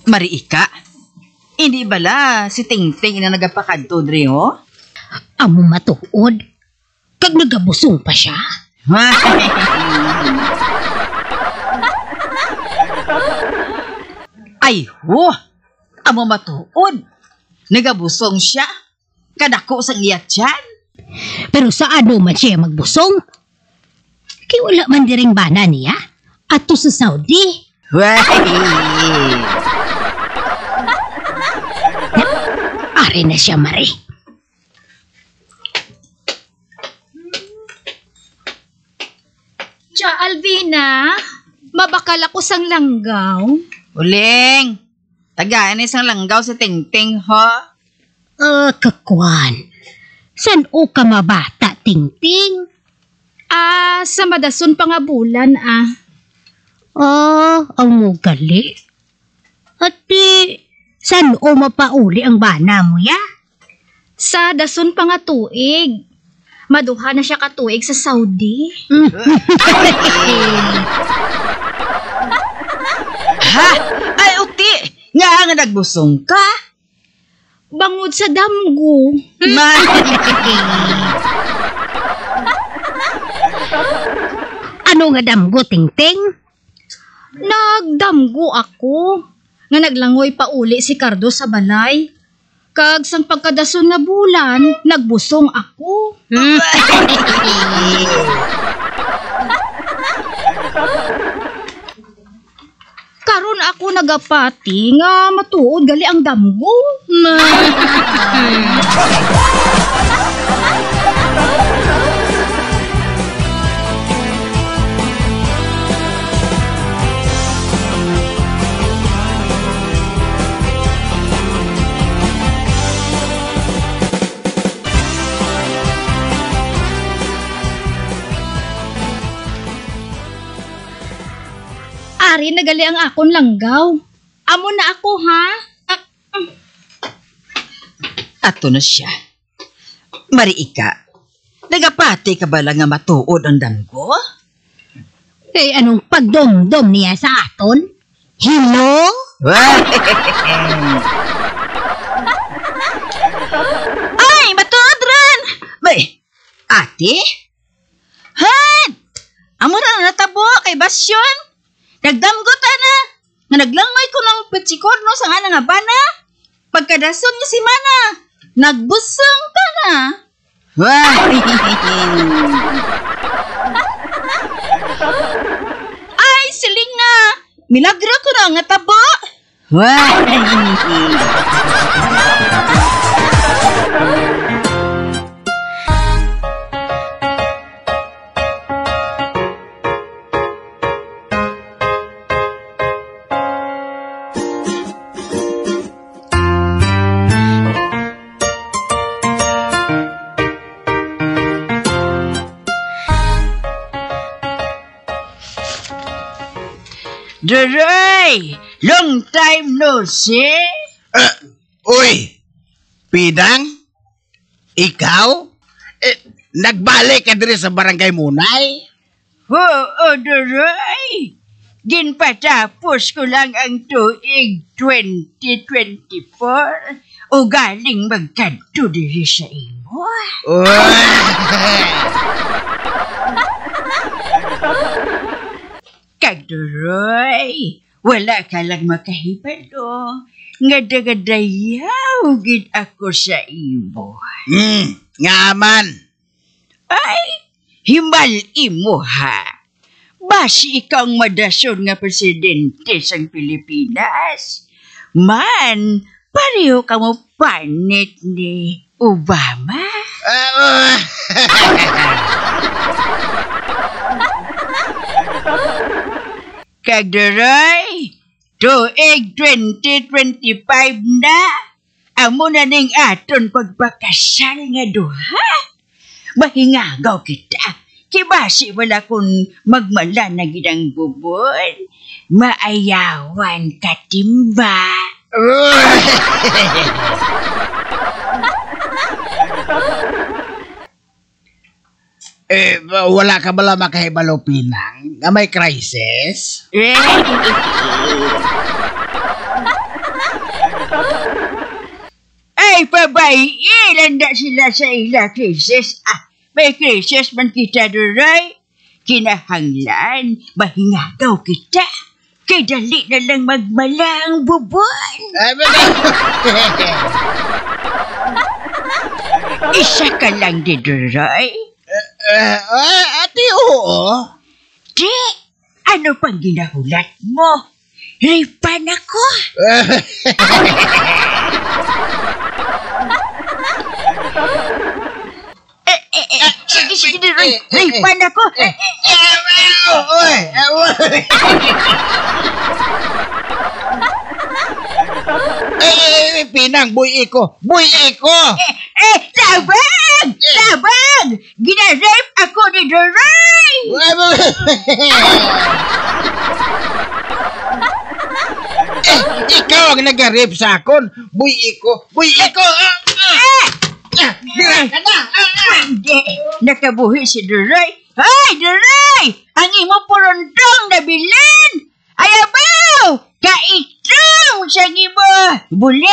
Mariika, hindi bala si Tingting na nagapakadto dre ho? Amo matuod, kag nagabusong pa siya. Ay ho, amo matuod, nagabusong siya, kadako sang iyat tiyan. Pero sa ano man siya magbusong? Kaya wala man diring bana niya, ato sa Saudi. Ari na siya, Mari. Tja, Alvina, mabakal ako sang langgaw. Uling, tagaan isang langgaw si Tingting ho. Kakwan. San o ka mabata, Tingting? Sa madason pa nga bulan, Ang mugali. At san o mapauli ang bana mo, ya? Sa dason pa nga tuig. Maduha na siya katuig sa Saudi. Ha? Ay, uti! Nga nagbusong ka? Bangod sa damgo. Ano nga damgo, Tingting? Nagdamgo ako. Nga naglangoy pa uli si Cardo sa balay. Kag sang pagkadason nga bulan, nagbusong ako. Karon ako nagapati nga matuod gali ang damgo. Ari nagali ang akon langgaw. Amo na ako, ha? Ato na siya. Mariika, nagapati ka ba lang nga matuod ang damgo? Anong pagdomdom niya sa aton? Hello? Ay, matuod ran! Bay, ate? Han! Amo na natabo kay Basyon? Nagdamgot na! Nga naglangay ko ng petsikor no sa nga nga bana. Pagkadason niya si Mana, nagbusong ka na. Ay, siling na! Milagro ko na nga tabo. Duroy! Long time no see? Uy! Pidang? Ikaw? Nagbalik ka din sa barangay Munay? Oo, Duroy! Ginpatapos ko lang ang tuig 2024 o galing magkanto diri sa imo. Kagduroy, wala ka lang makahipado. Nga gid ako sa imo. Nga man. Ay, himal imo ha. Basi ikaw ang madason nga presidente sang Pilipinas. Man, pareho ka mo panit ni Obama. Kagduroy, tuig 2025 na. Amo na ning aton pagbakasal nga duha. Mahingagaw kita. Kibasi wala kung magmala na gidang bubon. Maayawan ka timba. wala ka bala makahibalo, Pinang, nga may crisis? Ay, babae, landa sila sa ila krisis. May krisis man kita duray. Kinahanglan, mahingagaw kita. Kay dali na lang magmalang bubon. Isa ka lang di duray. Ate, oo. Di, ano pang ginahulat mo? Ripan ako. Sige, ripan ako. Pinang, buy iko. Labag! Ginarape ako ni Duray! Ikaw ang nag-rape sa akon. Buy iko. Hindi, nakabuhi si Duray. Ay, Duray! Ang imo purundong na bilan! Ayabaw! Kaitong sa imo! Buli!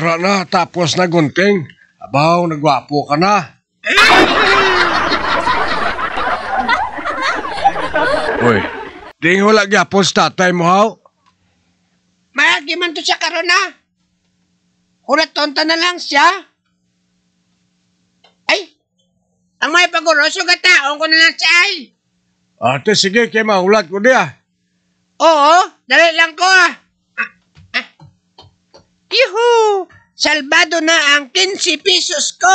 Ara na, tapos na gunting. Abaw, nagwapo ka na. Uy, di wala gyapon sa tatay mo, haw? Mayagi man to siya karon na. Hulat tonta na lang siya. Ay, ang may paguroso gataon ko na lang siya ay. Ate, sige, kaya mahulat ko diya. Oo, dali lang ko ah. Yuhu! Salbado na ang 15 pesos ko!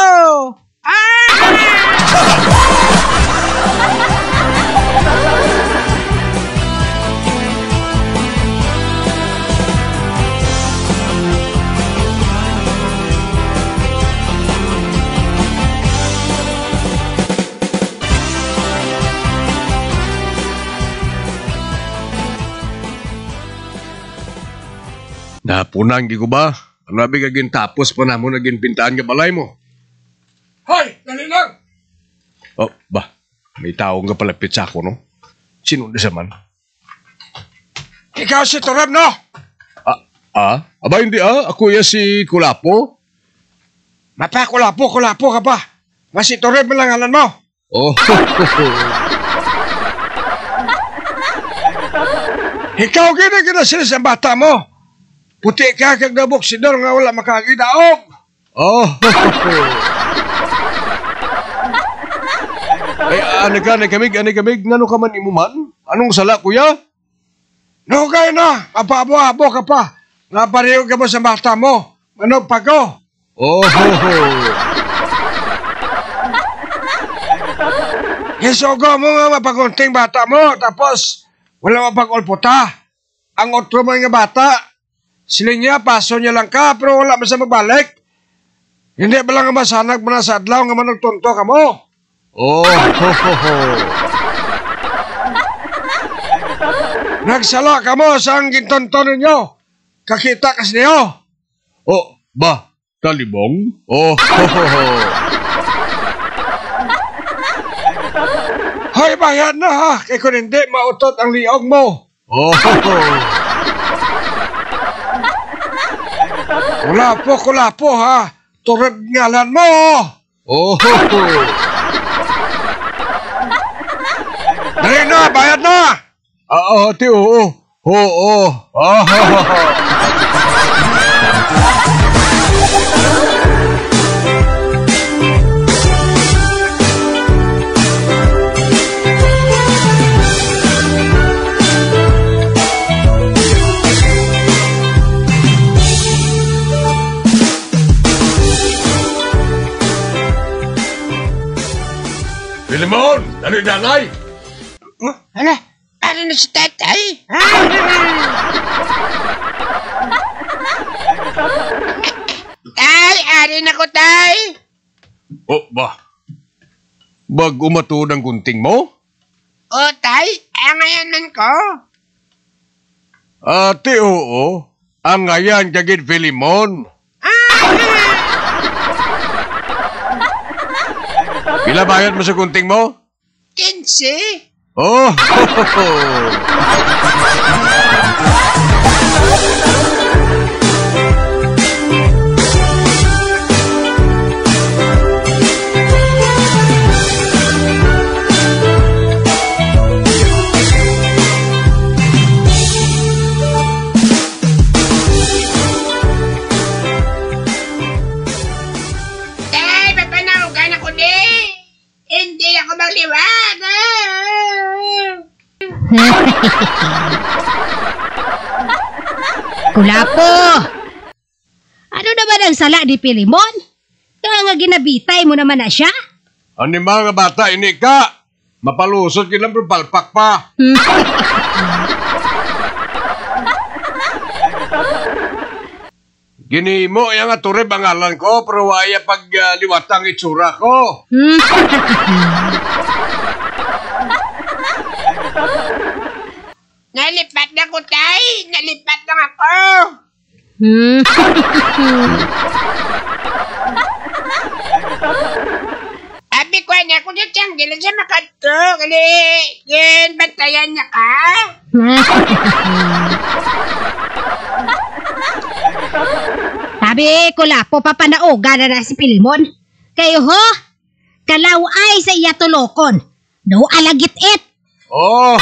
Napunang, di ko ba? Ano nabi kagin tapos pa na mo naging pintaan ka balay mo? Hoy! Dali lang! Oh, ba? May taong ka palapit sa ako, no? Sino na man? Ikaw si Toreb, no? Aba, hindi Ako ya si Kulapo. Mapa, Kulapo ka pa. Mas si Toreb lang alam mo. Oh, ikaw gina sila sa bata mo. Puti ka kag naboksidor nga wala makagidaog. Oh. Ay, ani kamig, ngano ka man imuman? Anong sala, kuya? No, kayo na, mapabo-abo ka pa. Napariyo ka ba sa mata mo? Ano pa ko? Oh. Isugo mo nga mapagunting bata mo, tapos wala mapag-ulputa. Ang otro mo nga bata, siling niya, paso niya lang ka, pero wala man sa magbalik. Hindi ba lang masanag mo na sa adlaw nga managtunto ka mo? Oh. Nagsala ka mo sa ang gintonto ninyo. Kakita kas niyo. Oh, ba? Talibong? Oh. Hoy, bayad na ha. Kaya kung hindi, mautot ang liog mo. Oh. Kulapo ha. Turad ngalan mo. Oh. Dali na, bayad na. Ate, oo. Oo. Filimon, dali nanay. Ano na si tatay? Tay, ari na ko tay. Bah, bag umato ng gunting mo? O, tay, ngayon man ko. Ate, oo. Ang ngayan kagid Filimon. Pila bayad mo sa gunting mo? 15. Oh! Tay, papanawagan ako di. Hindi ako magliwag. Kulapo! Ano naman ang sala di Pilimon? Kaya nga ginabitay mo naman na siya? Ani mga bata, ini ka! Mapalusot kilang palpak pa. Gini mo yung ature bangalan ko, pero waya pag liwatang itsura ko. Nalipat na ko, tay. Nalipat lang ako. Abi ko na ako na tiyanggilan sa makato. Kali, yan, bantayan niya ka. Sabi, Kulapo, papanaoga na si Pilimon. Kayo ho, kalaway sa iya tulokon. No alagit it. Oh!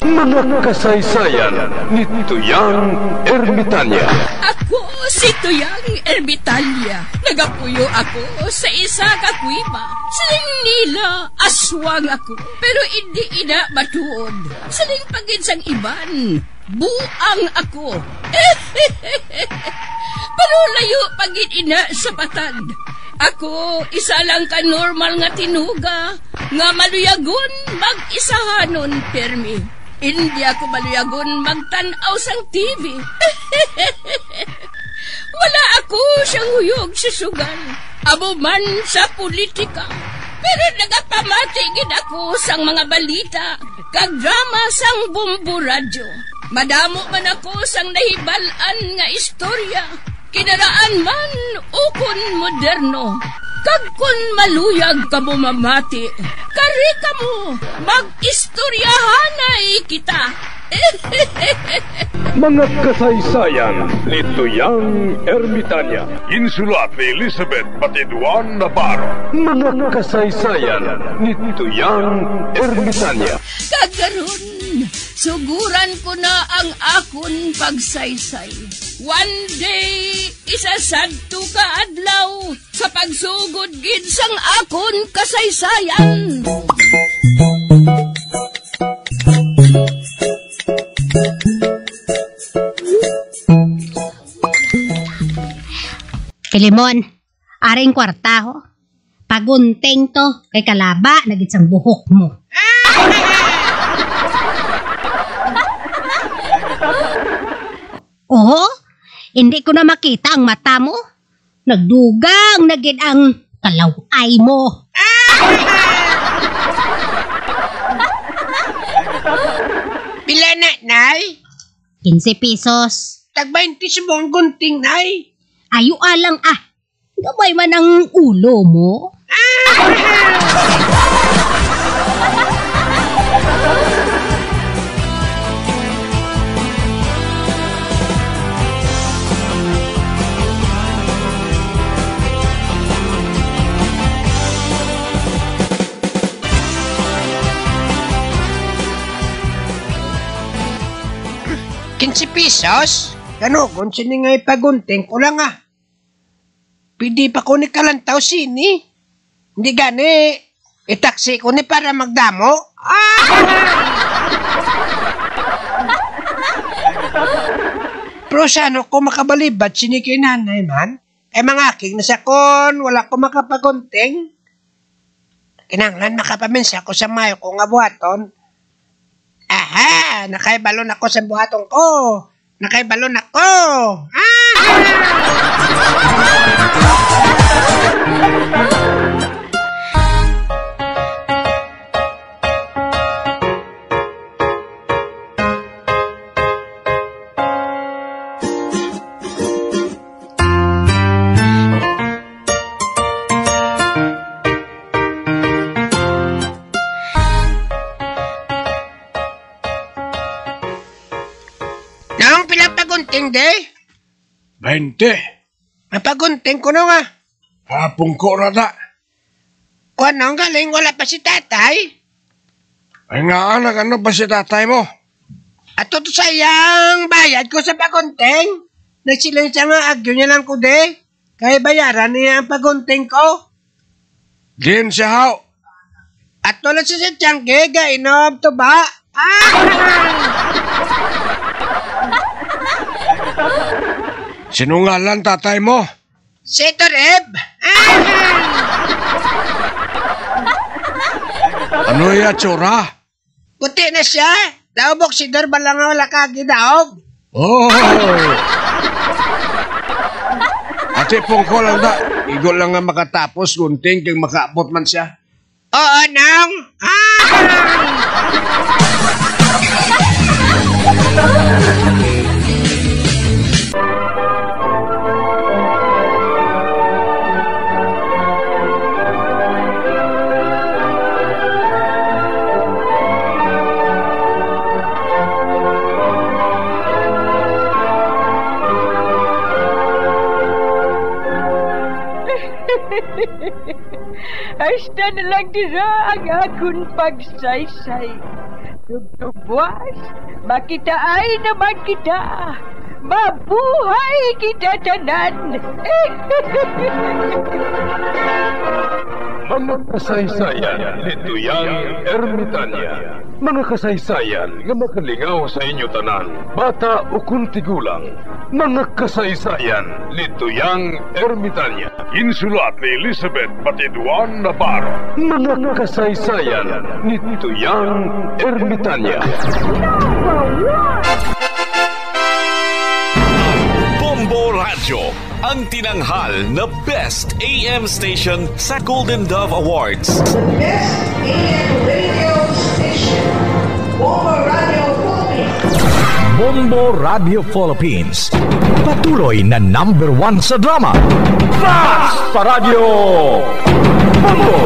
Mga kasaysayan ni Tuyang Ermitanya. Ako si Tuyang Ermitanya. Nagapuyo ako sa isa ka kuiba. Siling nila, aswang ako. Pero hindi ina matuod. Siling paginsang iban, buang ako. Pero layo pagin ina sa patad. Ako, isa lang ka normal nga tinuga, nga maluyagon mag-isahanon permi. Hindi ako maluyagon magtanaw sang TV. Wala ako siyang huyog sa sugal, abo man sa politika. Pero nagapamatigid ako sang mga balita, kag drama sang Bumbu Radyo. Madamo man ako sang nahibalan nga istorya, kinaraan man ukon moderno. Kag kun maluyag ka mo mamati, kari ka mo, mag-istoryahanay kita. Mga kasaysayan ni Tuyang Ermitanya. Insulat ni Elizabeth Batiduan Navarro. Mga kasaysayan ni Tuyang Ermitanya. Kagaron, suguran ko na ang akon pagsaysay. One day, isasagto ka adlaw sa pagsugod gid sang akon kasaysayan. Pilimon, aring kwarta ho. Pagunting to, kay kalaba, nagitsang buhok mo. Oo, hindi ko na makita ang mata mo. Nagdugang nagid ang kalaway mo. Pila na, nay? 15 pesos. Tag 20 sa buong gunting, nay. Ayo alang Gabay man ang ulo mo. $15? Ano, kung sini nga ipagunting ko lang Pwede pa ko ni kalantaw sini. Hindi gani, itaksi ko ni para magdamo. Pero sano ko makabalibad sini kay nanay man? Mga aking nasakon, wala ko makapagunting. Kinanglan makapaminsa ko sa mayo ko nga buhaton. Aha, nakaibalon ako sa buhaton ko. Nakaibalon ako. Nang pinapagunting de? 20. Napagunting ko na nga. Hapong ko na ta. Kung anong galing, wala pa si tatay. Ay nga anak, ano ba si tatay mo? At ito sayang bayad ko sa pagunting. Nagsilay siya nga agyo niya lang ko de. Kaya bayaran niya ang pagunting ko. Din siya haw. At wala siya sa tiyangge, gainom to ba? Sinungalan tatay mo. Si Toreb. Ano ya tsura? Puti na siya. Daubok si Dor ba lang wala kagidaog? Oh. Ate pungko lang da. Igo lang nga makatapos gunting kang makaabot man siya. Oo, nang. Hasta na lang dira ang akong pagsaysay. Tugtugwas, makitaan naman kita. Mabuhay kita tanan. Mga kasaysayan ni Tuyang Ermitanya. Mga kasaysayan nga makalingaw sa inyo tanan, bata o kuntigulang. Mga kasaysayan ni Tuyang Ermitanya. Insulat ni Elizabeth Batiduan Navarro. Mga kasaysayan ni Tuyang Ermitanya. Bombo Radio, ang tinanghal na Best AM Station sa Golden Dove Awards. Best AM Radio Station, Bombo Radio Philippines. Bombo Radio Philippines, patuloy na #1 sa drama. Fast Radio! Bombo!